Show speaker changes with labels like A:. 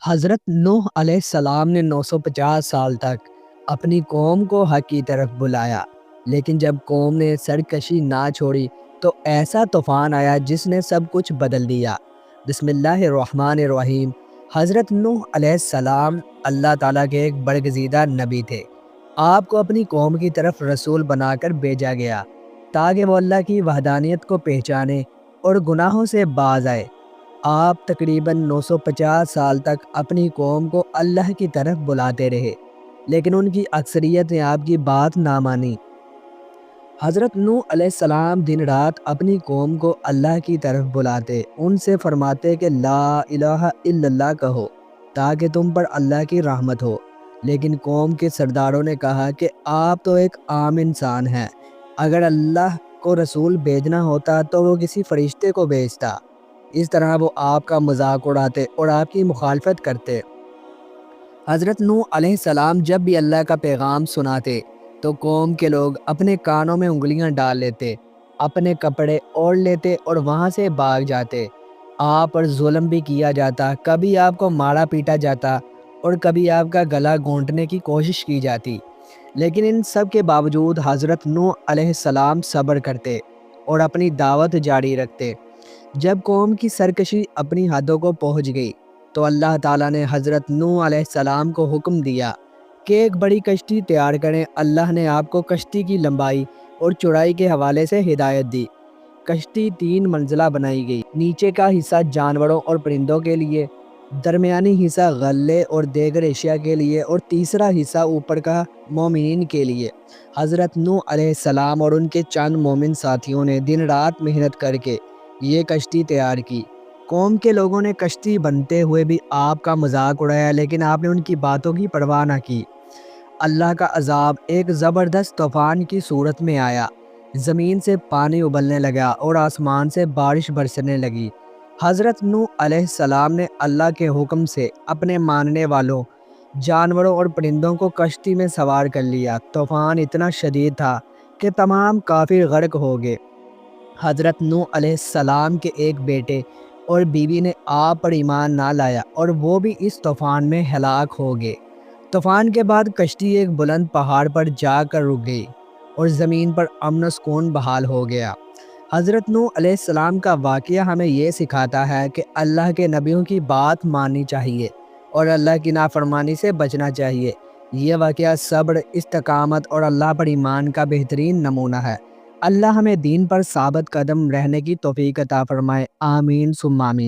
A: حضرت نوح علیہ السلام نے 950 سال تک اپنی قوم کو حق کی طرف بلایا، لیکن جب قوم نے سرکشی نہ چھوڑی تو ایسا طوفان آیا جس نے سب کچھ بدل دیا۔ بسم اللہ الرحمن الرحیم۔ حضرت نوح علیہ السلام اللہ تعالیٰ کے ایک برگزیدہ نبی تھے۔ آپ کو اپنی قوم کی طرف رسول بنا کر بھیجا گیا تاکہ وہ اللہ کی وحدانیت کو پہچانے اور گناہوں سے باز آئے۔ آپ تقریباً 950 سال تک اپنی قوم کو اللہ کی طرف بلاتے رہے، لیکن ان کی اکثریت نے آپ کی بات نہ مانی۔ حضرت نوح علیہ السلام دن رات اپنی قوم کو اللہ کی طرف بلاتے، ان سے فرماتے کہ لا الہ الا اللہ کہو تاکہ تم پر اللہ کی رحمت ہو، لیکن قوم کے سرداروں نے کہا کہ آپ تو ایک عام انسان ہیں، اگر اللہ کو رسول بھیجنا ہوتا تو وہ کسی فرشتے کو بھیجتا۔ اس طرح وہ آپ کا مذاق اڑاتے اور آپ کی مخالفت کرتے۔ حضرت نوح علیہ السلام جب بھی اللہ کا پیغام سناتے تو قوم کے لوگ اپنے کانوں میں انگلیاں ڈال لیتے، اپنے کپڑے اوڑھ لیتے اور وہاں سے بھاگ جاتے۔ آپ پر ظلم بھی کیا جاتا، کبھی آپ کو مارا پیٹا جاتا اور کبھی آپ کا گلا گھونٹنے کی کوشش کی جاتی، لیکن ان سب کے باوجود حضرت نوح علیہ السلام صبر کرتے اور اپنی دعوت جاری رکھتے۔ جب قوم کی سرکشی اپنی حدوں کو پہنچ گئی تو اللہ تعالیٰ نے حضرت نوح علیہ السلام کو حکم دیا کہ ایک بڑی کشتی تیار کریں۔ اللہ نے آپ کو کشتی کی لمبائی اور چوڑائی کے حوالے سے ہدایت دی۔ کشتی 3 منزلہ بنائی گئی، نیچے کا حصہ جانوروں اور پرندوں کے لیے، درمیانی حصہ غلے اور دیگر اشیاء کے لیے اور تیسرا حصہ اوپر کا مومنین کے لیے۔ حضرت نوح علیہ السلام اور ان کے چند مومن ساتھیوں نے دن رات محنت کر کے یہ کشتی تیار کی۔ قوم کے لوگوں نے کشتی بنتے ہوئے بھی آپ کا مذاق اڑایا، لیکن آپ نے ان کی باتوں کی پرواہ نہ کی۔ اللہ کا عذاب ایک زبردست طوفان کی صورت میں آیا، زمین سے پانی ابلنے لگا اور آسمان سے بارش برسنے لگی۔ حضرت نوح علیہ السلام نے اللہ کے حکم سے اپنے ماننے والوں، جانوروں اور پرندوں کو کشتی میں سوار کر لیا۔ طوفان اتنا شدید تھا کہ تمام کافر غرق ہو گئے۔ حضرت نوح علیہ السلام کے ایک بیٹے اور بیوی نے آپ پر ایمان نہ لایا اور وہ بھی اس طوفان میں ہلاک ہو گئے۔ طوفان کے بعد کشتی ایک بلند پہاڑ پر جا کر رک گئی اور زمین پر امن و سکون بحال ہو گیا۔ حضرت نوح علیہ السلام کا واقعہ ہمیں یہ سکھاتا ہے کہ اللہ کے نبیوں کی بات ماننی چاہیے اور اللہ کی نافرمانی سے بچنا چاہیے۔ یہ واقعہ صبر، استقامت اور اللہ پر ایمان کا بہترین نمونہ ہے۔ اللہ ہمیں دین پر ثابت قدم رہنے کی توفیق عطا فرمائے۔ آمین ثم آمین۔